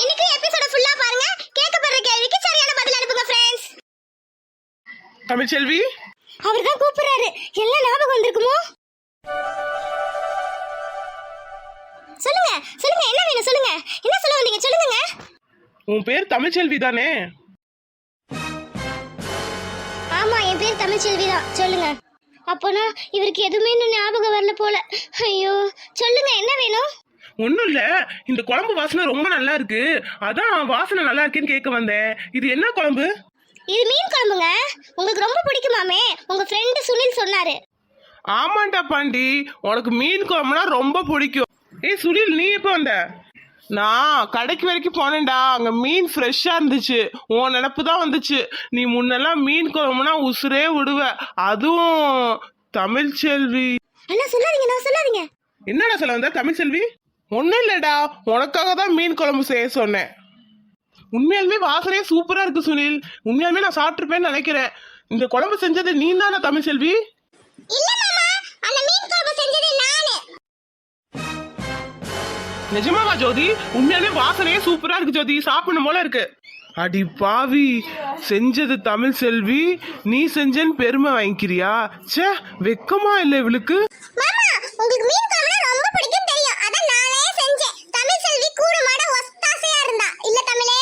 இன்னைக்கு எபிசோட ஃபுல்லா பாருங்க. கேட்கப்படுற கேள்விக்கு சரியான பதில் அனுப்புங்க फ्रेंड्स. தமிழ்ச்செல்வி அவர் தான் கூப்பிடுறாரு. எல்லாம் ஞாபகம் வந்திருக்குமோ? சொல்லுங்க சொல்லுங்க, என்ன வேணும் சொல்லுங்க. என்ன சொல்ல வந்தீங்க சொல்லுங்க. உன் பேர் தமிழ்ச்செல்வி தானே? ஆமா, என் பேர் தமிழ்ச்செல்வி தான். சொல்லுங்க. அப்போனா இவருக்கு எதுவுமே இன்னும் ஞாபகம் வரல போல. ஐயோ, சொல்லுங்க என்ன வேணும்? ஒன்றும் இல்லை, இந்த குழம்பு வாசனை ரொம்ப நல்லா இருக்கு, அதான் வாசனை நல்லா இருக்கேன்னு கேட்க வந்தேன். இது என்ன குழம்பு? இது மீன் குழம்புங்க. உங்களுக்கு ரொம்ப பிடிக்குமாமே, உங்க ஃப்ரெண்டு சுனில் சொன்னாரு. ஆமாண்டா பாண்டி, உனக்கு மீன் குழம்புனா ரொம்ப பிடிக்கும். ஏய் சுனில், நீ எப்போ வந்த? நான் கடைக்கு வரைக்கும் போனேன்டா, அங்கே மீன் ஃப்ரெஷ்ஷாக இருந்துச்சு. உன் நினப்பு தான் வந்துச்சு. நீ முன்னெல்லாம் மீன் குழம்புனா உசுரே விடுவ, அதுவும் தமிழ்ச்செல்வி. அண்ணா சொல்லாதீங்க, நான் சொல்லாதீங்க. என்னடா சொல்ல வந்த தமிழ்ச்செல்வி? ஒன்றும் இல்லைடா, உனக்காக தான் மீன் குழம்பு செய்ய சொன்னேன். உண்மையாலுமே வாசனையே சூப்பராக இருக்கு சுனில். உண்மையாலுமே நான் சாப்பிட்ருப்பேன்னு நினைக்கிறேன். இந்த குழம்பு செஞ்சது நீ தானே தமிழ்ச்செல்வி? இல்ல மாமா, அந்த மீன் குழம்பு செஞ்சது நானு. நிஜமாவா ஜோதி? உண்மையாலுமே வாசனையே சூப்பரா இருக்கு ஜோதி, சாப்பிடணும் போல இருக்கு. அடி பாவி, செஞ்சது தமிழ்ச்செல்வி, நீ செஞ்சேன்னு பெருமை வாங்கிக்கிறியா? ச்சே, வெக்கமா இல்லை இவளுக்கு? மாமா, உங்களுக்கு மீன் குழம்புனா ரொம்ப பிடிக்கும் தெரியும், அத நானே செஞ்சேன். தமிழ்ச்செல்வி கூட மாட ஒஸ்தாசையா இருந்தா. இல்ல தமிழே?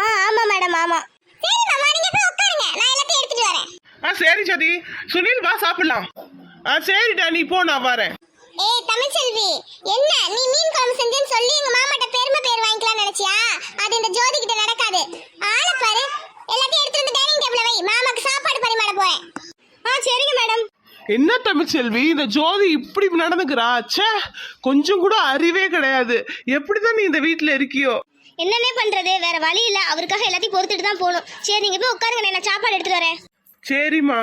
ஆமா மேடம், ஆமா. சரி மாமா, நீங்க போய் உட்காருங்க, நான் எல்லாத்தையும் எடுத்துட்டு வரேன். சரி ஜோதி. சுனில் வா சாப்பிடலாம். சரிடா, நீ போ, நான் வரேன். ஏய் தமிழ்ச்செல்வி, என்ன நீ மீன் குழம்பு செஞ்சேன்னு சொல்லி எங்க மாமாட்ட பெருமை பேர் வாங்கிக்கலாம் நினைச்சியா? அது இந்த ஜோதி கிட்ட நடக்காது. ஆள பாரு, எல்லாத்தையும் எடுத்து வந்து டைனிங் டேபிள்ல வை, மாமாக்கு சாப்பாடு பரிமாற போறேன். சரிங்க மேடம். என்ன தமிழ்ச்செல்வி, இந்த ஜோதி இப்படி நடந்துக்கிறா? ச்சே, கொஞ்சம் கூட அறிவே கிடையாது. எப்படிதான் நீ இந்த வீட்டுல இருக்கியோ? என்னன்னே பண்றது, வேற வழி இல்ல. அவருக்காக எல்லாத்தையும் பொறுத்துட்டு தான் போகணும். சரி நீங்க போய் உட்காருங்க, நான் சாப்பாடு எடுத்துட்டு வரேன். சரிம்மா.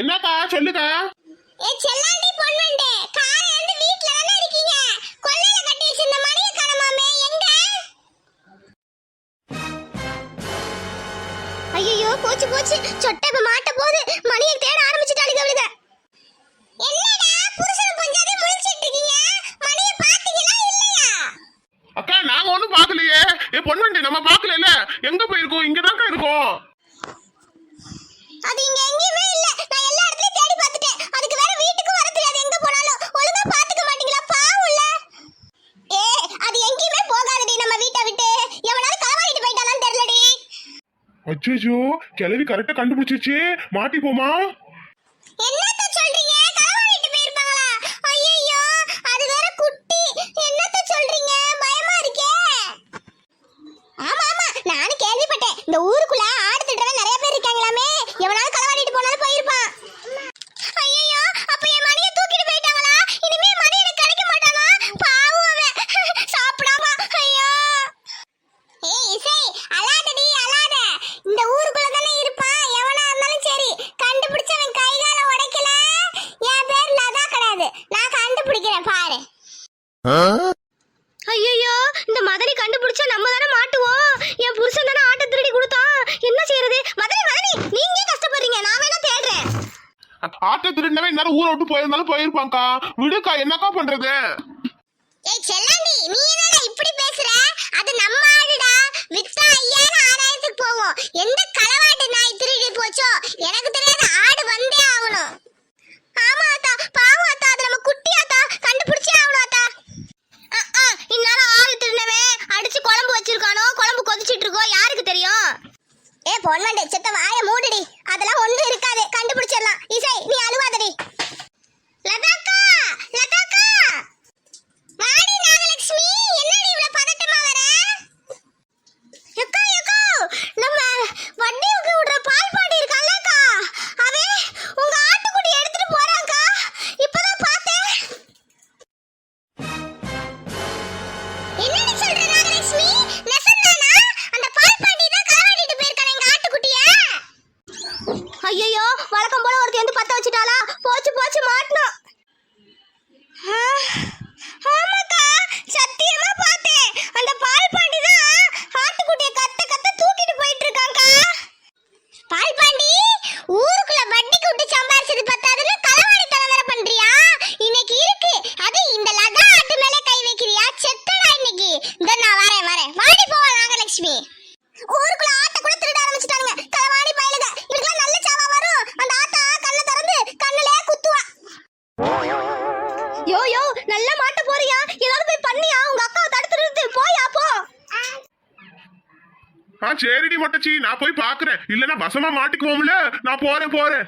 என்னக்கா சொல்லுக்கா? செல்லாண்டி பொன்வண்டே, காலையில இருந்து வீட்ல தான இருக்கீங்க? கொல்லையில கட்டி வச்சிருந்த மணியை காணோமாமே, எங்க? ஐயோ, போச்சு போச்சு, சொட்டை இப்ப மாட்ட போகுது. மணியை தேட ஆரம்பிச்சிட்டாளுங்க அவளுங்க. என்னடா புருஷன் பஞ்சாதி முழிச்சிட்டு இருக்கீங்க? மணியை பாத்தீங்களா இல்லையா? அக்கா, நாங்க ஒண்ணும் பாக்கலையே. பொன்வண்டி நம்ம பாக்கல, எங்க போயிருக்கோம்? இங்கதான்க்கா இருக்கோம். அது இங்க எங்கேயுமே இல்ல. நான் எல்லா இடத்துலயும் தேடி பார்த்துட்டேன். அதுக்கு வேற வீட்டுக்கு வர தெரியாது, எங்க போனாலும். ஒழுங்கா பாத்துக்க மாட்டீங்களா? பாவம் இல்ல. அது எங்கேயுமே போகாதடி நம்ம வீட்டை விட்டு. எவனால களவாடிட்டு போயிட்டானான்னு தெரியலடி. அச்சோ, கிளவி கரெக்டா கண்டுபிடிச்சிச்சு. மாட்டி போமா? என்னத்த சொல்றீங்க? களவாடிட்டு போயிருப்பாங்களா? ஐயோ, அது வேற குட்டி. என்னத்த சொல்றீங்க? பயமா இருக்கே. ஆமா ஆமா, நானும் கேள்விப்பட்டேன். இந்த ஊருக்குள்ள ஆடு திட்டவே நிறைய பேர் இருக்காங்களாமே. எவனால களவாடிட்டு போனாலும் போயிருப்பான். ஐயோ, அப்ப என் மணியை தூக்கிட்டு போயிட்டாங்களா? இனிமே மணி எனக்கு கிடைக்க மாட்டானா? பாவம் அவன் சாப்பிடாம. ஐயோ. ஏய் இசை, அழாதடி அழாத. இந்த ஊருக்குள்ள தானே இருப்பான். எவனா இருந்தாலும் சரி, கண்டுபிடிச்சவன் கை கால உடைக்கல, என் பேர் லதா கிடையாது. நான் கண்டுபிடிக்கிறேன் பாரு. ஐயோ, இந்த மதனி கண்டுபிடிச்சா நம்ம தானே மாட்டுவோம். என் புருஷன் தானே ஆட்டை திருடி கொடுத்தான். என்ன செய்யறது? மதனி மதனி, நீங்க கஷ்டப்படுறீங்க, நான் வேணா தேடுறேன். ஆட்டை திருடினவே எல்லாரும் ஊரை விட்டு போயிருந்தாலும் போயிருப்பாங்கக்கா. விடுக்கா, என்னக்கா பண்றது? ஏய் செல்லாண்டி, நீ என்னடா இப்படி பேசுற? அது நம்ம ஆடுடா. வித்தா 5000 போவோம். எந்த களவாட்டு நாய் திருடி போச்சோ எனக்கு தெரியாத. ஆடு வந்தே ஆகணும். பார்த்தாளா? போச்சு போச்சு மாட்டணும். ஆமாக்கா, சத்தியமா பார்த்தேன். அந்த பால் பாண்டி தான் ஆட்டுக்குட்டியை கத்த கத்த தூக்கிட்டு போயிட்டு இருக்காங்கக்கா. பால் பாண்டி ஊருக்குள்ள வட்டிக்கு விட்டு சம்பாரிச்சது பத்தாதுன்னு களவாணி தலைவர பண்றியா? இன்னைக்கு இருக்கு. அது இந்த லதா ஆட்டு மேல கை வைக்கிறியா? செத்தடா இன்னைக்கு. இந்த நான் வரேன் வாடி போவா நாகலட்சுமி. ஊருக்குள்ள ஆட்ட கூட திருட ஆரம்பிச்சிட்டானுங்க களவாணி பயலுங்க. இவனுக்கு நல்ல சாவா வரும். அந்த ஆட்டா கண்ணை திறந்து கண்ணுல குத்துவா. யோ நல்லா மாட்ட போறியா? ஏதாவது போய் பண்ணியா? உங்க அக்காவை தடுத்து நிறுத்து. போயா போ. சரிடி மொட்டச்சி, நான் போய் பாக்குறேன். இல்லன்னா வசமா மாட்டிக்குவோம்ல. நான் போறேன்.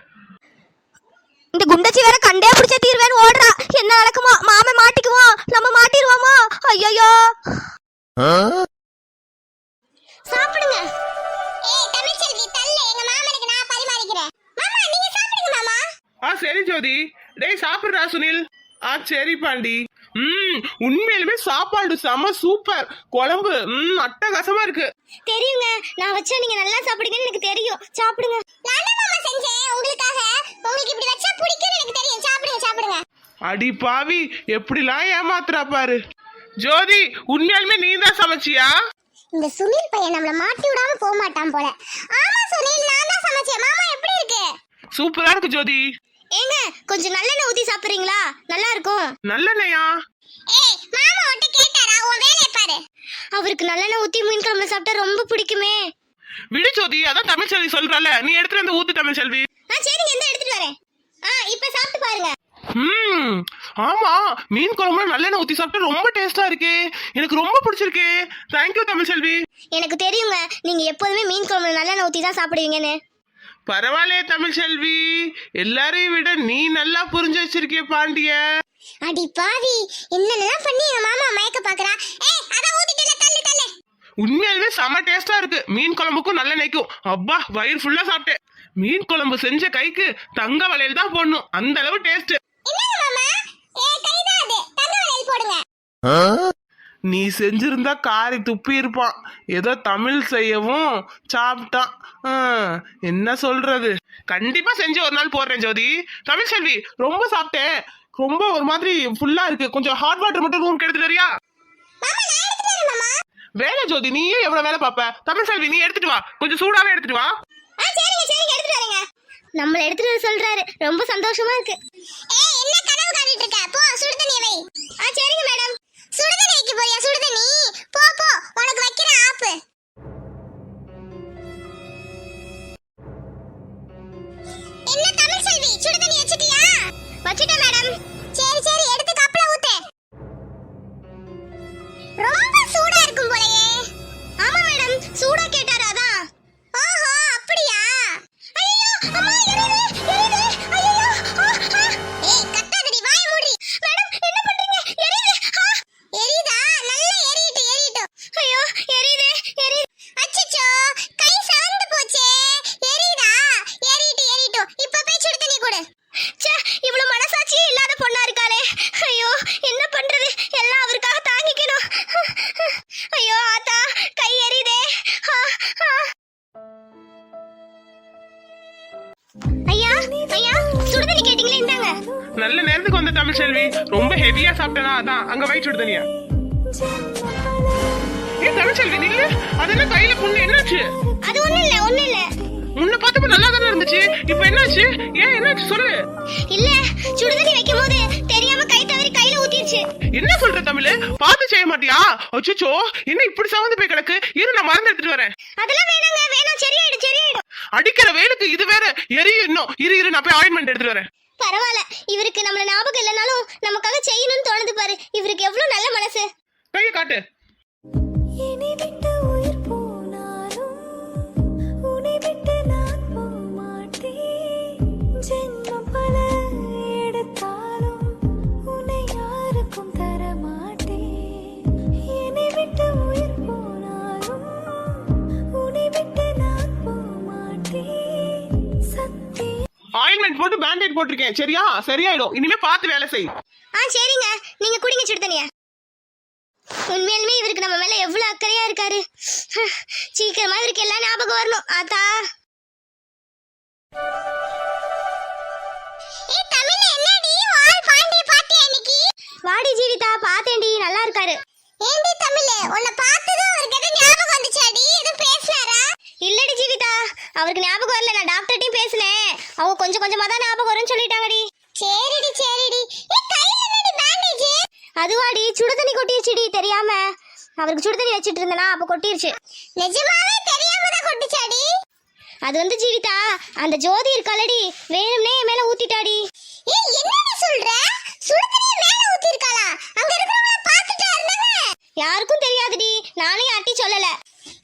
இந்த குண்டச்சி வேற கண்டே பிடிச்ச தீர்வேன்னு ஓடுறா. என்ன நடக்குமோ? மாமே மாட்டிக்குவோம், நம்ம மாட்டிடுவோமோ? ஐயோ. சாப்பிடுங்க. ஏய் தமிழ்ச்செல்வி தள்ளு, எங்க மாமனுக்கு நான் பரிமாறிக்கிறேன். மாமா நீங்க சாப்பிடுங்க மாமா. சரி ஜோதி. டேய் சாப்பிடுறா சுனில். சரி பாண்டி. உண்மையிலுமே சாப்பாடு செம சூப்பர். குழம்பு அட்டகாசமா இருக்கு. தெரியுங்க, நான் வச்சா நீங்க நல்லா சாப்பிடுங்கன்னு எனக்கு தெரியும். சாப்பிடுங்க. நான் தான் மாமா செஞ்சேன் உங்களுக்காக. உங்களுக்கு இப்படி வச்சா பிடிக்கும்னு எனக்கு தெரியும். சாப்பிடுங்க. அடி பாவி, எப்படிலாம் ஏமாத்துறா பாரு. ஜோதி, உண்மையாலுமே நீ தான் சமைச்சியா? இந்த சுனில் பையன் நம்மள மாட்டி விடாம போக மாட்டான் போல. ஆமா சுனில், நான் தான் சமைச்சேன். மாமா எப்படி இருக்கு? சூப்பரா இருக்கு ஜோதி. ஏங்க கொஞ்சம் நல்லெண்ணெய் ஊத்தி சாப்பிடுறீங்களா? நல்லா இருக்கும். நல்லெண்ணெயா? ஏய் மாமா ஒட்ட கேட்டாரா? உன் வேலைய பாரு. அவருக்கு நல்லெண்ணெய் ஊத்தி மீன் குழம்பு சாப்பிட்டா ரொம்ப பிடிக்குமே. விடு ஜோதி, அதான் தமிழ்ச்செல்வி சொல்றால, நீ எடுத்துட்டு வந்து ஊத்து தமிழ்ச்செல்வி. சரிங்க, இந்த எடுத்துட்டு வரேன். இப்ப சாப்பிட்டு பாருங்க. ஆமா, மீன் குழம்புல நல்லெண்ணெய் ஊத்தி சாப்பிட்டா ரொம்ப டேஸ்டா இருக்கு. எனக்கு ரொம்ப பிடிச்சிருக்கு. தேங்க்யூ தமிழ்ச்செல்வி. எனக்கு தெரியுங்க, நீங்க எப்போதுமே மீன் குழம்புல நல்லெண்ணெய் ஊத்தி தான் சாப்பிடுவீங்கன்னு. பரவாயில்லையே தமிழ்ச்செல்வி, எல்லாரையும் விட நீ நல்லா புரிஞ்சு வச்சிருக்கிய பாண்டிய. அடி பாவி, என்னெல்லாம் பண்ணி எங்க மாமா மயக்க பாக்குறா. ஏய் அத ஊத்திட்டல, தள்ளு. உண்மையாலுமே செம டேஸ்டா இருக்கு. மீன் குழம்புக்கும் நல்லெண்ணெய்க்கும் அப்பா வயிறு ஃபுல்லா சாப்பிட்டேன். மீன் குழம்பு செஞ்ச கைக்கு தங்க வளையல் தான் போடணும், அந்த அளவு டேஸ்ட். என்னங்க மாமா, கைதான் அது, தங்க வளையல் போடுங்க. நீ செஞ்சிருந்தா காரி துப்பி இருப்பான். ஏதோ தமிழ் செய்யவும் சாப்பிட்டான். என்ன சொல்றது? கண்டிப்பா செஞ்சு ஒரு நாள் போடுறேன் ஜோதி. தமிழ்ச்செல்வி, ரொம்ப சாப்பிட்டேன், ரொம்ப ஒரு மாதிரி ஃபுல்லா இருக்கு. கொஞ்சம் ஹாட் வாட்டர் மட்டும் ரூம் எடுத்துட்டு வரியா? வேலை ஜோதி, நீயே எவ்வளவு வேலை பாப்ப. தமிழ்ச்செல்வி நீ எடுத்துட்டு வா, கொஞ்சம் சூடாவே எடுத்துட்டு வா. சரிங்க எடுத்துட்டு வரேங்க. நம்மள எடுத்துட்டு வர சொல்றாரு, ரொம்ப சந்தோஷமா இருக்கு. ஏய் என்ன கனவு காட்டிட்டு இருக்க? போ சுடு தண்ணி வை. சரிங்க மேடம். சுடு தண்ணி வைக்க போறியா? சுடு தண்ணி போ உனக்கு வைக்கிறேன் ஆப்பு. என்ன தமிழ்ச்செல்வி, சுடு தண்ணி வச்சிட்டியா? வச்சிட்டேன் மேடம். சரி எடுத்து கப்ல ஊத்து. ரொம்ப சூடா இருக்கும் போலயே. ஆமா மேடம், சூடா கேட்டாரு அதான். ஓஹோ அப்படியா? ஐயோ அம்மா எரியுது. ஐயோ ஏய் கத்தாதடி, வாய மூடி. மேடம் என்ன பண்றீங்க? எரியுதா? நல்லா எரியட்டும். ஐயோ எரியுது. அச்சச்சோ, கை சவந்து போச்சே. எரியுதா? எரியட்டும். இப்ப போய் சுடு தண்ணி கொடு. ச்சே, இவ்வளவு மனசாட்சியே இல்லாத பொண்ணா இருக்காளே. ஐயோ என்ன பண்றது? எல்லாம் அவருக்காக தாங்கிக்கணும். ஐயோ ஆத்தா, கை எரியுதே. ஐயா சுடுதண்ணி கேட்டீங்களே, இந்தாங்க. நல்ல நேரத்துக்கு வந்த தமிழ்ச்செல்வி. ரொம்ப ஹெவியா சாப்பிட்டேனா, அதான் அங்க வயிற்று விடுதனியா. தமிழ்ச்செல்வி நீ அதெல்லாம் கையில புண்ணு என்னாச்சு? அது ஒண்ணு இல்ல. முன்ன பார்த்தப்ப நல்லா தானே இருந்துச்சு, இப்ப என்னாச்சு? என்னாச்சு சொல்லு. இல்ல, சுடுதண்ணி வைக்கும் போது தெரியாம கை தவறி கையில ஊத்திடுச்சு. என்ன சொல்ற தமிழ்? பார்த்து செய்ய மாட்டியா? அச்சச்சோ, என்ன இப்படி சவந்து போய் கிடக்கு? இரு நான் மருந்து எடுத்துட்டு வரேன். அதெல்லாம் வேணாம், சரியாயிடும். அடிக்கிற வேலுக்கு இது வேற எரியும். இன்னும் இரு நான் போய் ஆயின்மெண்ட் எடுத்துட்டு வரேன். பரவாயில்ல, இவருக்கு நம்மள ஞாபகம் இல்லனாலும் நமக்காக செய்யணும்னு தோணுது பாரு. இவருக்கு எவ்வளவு நல்ல மனசு. கையை காட்டு. என்னை விட்டு உயிர் போனாலும் உன்னை விட்டு நான் போக மாட்டேன். ஜென்மம் பல எடுத்தாலும் உன்னை யாருக்கும் தர மாட்டேன். என்னை விட்டு உயிர் போனாலும் உன்னை விட்டு நான் போக மாட்டேன். சத்தியம். ஆயின்மெண்ட் போட்டு பேண்டேட் போட்டிருக்கேன், சரியா? சரியாயிடும். இனிமே பார்த்து வேலை செய். சரிங்க, நீங்க குடிங்க சுடுதண்ணியா. உண்மையாலுமே இவருக்கு நம்ம மேல எவ்வளவு அக்கறையா இருக்காரு. சீக்கிரமா இவருக்கு எல்லாம் ஞாபகம் வரணும். ஆத்தா ஏய் தமிழ் என்னடி வால் பாண்டி பாட்டி அன்னைக்கு வாடி ஜீவிதா பாத்தேன்டி நல்லா இருக்காரு ஏண்டி தமிழ் உன்னை பார்த்ததும் அவருக்கு எது ஞாபகம் வந்துச்சாடி எது பேசறாரா இல்லடி ஜீவிதா அவருக்கு ஞாபகம் வரல நான் டாக்டர்ட்டயும் பேசினேன் அவங்க கொஞ்சம் கொஞ்சமா தான் ஞாபகம் வரும்னு சொல்லிட்டாங்கடி சரிடி சரிடி ஏய் கையில என்னடி பேண்டேஜ் அதுவாடி சுடு தண்ணி கொட்டிருச்சுடி தெரியாம அவருக்கு சுடு தண்ணி வச்சிட்டு இருந்தனா அப்ப கொட்டிருச்சு நிஜமாவே தெரியாம தான் கொட்டிச்சாடி அது வந்து ஜீவிதா அந்த ஜோதி இருக்காலடி வேணும்னே என் மேல ஊத்திட்டாடி ஏய் என்னடி சொல்ற சுடு தண்ணிய மேல ஊத்தி இருக்காளா அங்க இருக்கறவங்க பார்த்துட்டா இருந்தாங்க யாருக்கும் தெரியாதுடி நானே அட்டி சொல்லல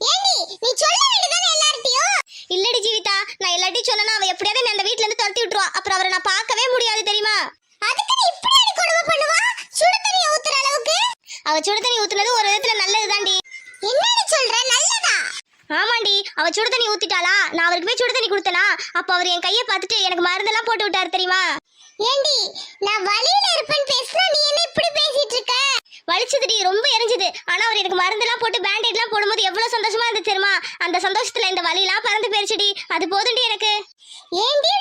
ஏண்டி நீ சொல்ல வேண்டியதானே எல்லார்ட்டியும் இல்லடி ஜீவிதா நான் எல்லார்ட்டியும் சொன்னனா அவ எப்படியாவது என்ன அந்த வீட்ல இருந்து துரத்தி விட்டுருவா அப்புறம் அவரை நான் பார்க்கவே முடியாது தெரியுமா அதுக்கு நீ இப்படி அடி கொடுமை பண்ணுவா சுடு தண்ணிய ஊத்துற அளவுக்கு அவ சுடு தண்ணி ஊத்துனது ஒரு விதத்துல நல்லதுதான்டி என்னடி சொல்ற நல்லதா ஆமாண்டி அவ சுடு தண்ணி ஊத்திட்டாளா நான் அவருக்கு போய் சுடு தண்ணி கொடுத்தனா அப்ப அவர் என் கையை பார்த்துட்டு எனக்கு மருந்தெல்லாம் போட்டு விட்டாரு தெரியுமா ஏண்டி நான் வலியில இருப்பேன்னு பேசுனா நீ என்ன இப்படி பேசிட்டு இருக்க வலிச்சதுடி ரொம்ப எரிஞ்சது ஆனா அவர் எனக்கு மருந்தெல்லாம் போட்டு பேண்டேட்லாம் போடும்போது எவ்வளவு சந்தோஷமா இருந்துச்சு தெரியுமா அந்த சந்தோஷத்துல இந்த வலியெல்லாம் பறந்து போயிருச்சுடி அது போதும்டி எனக்கு ஏண்டி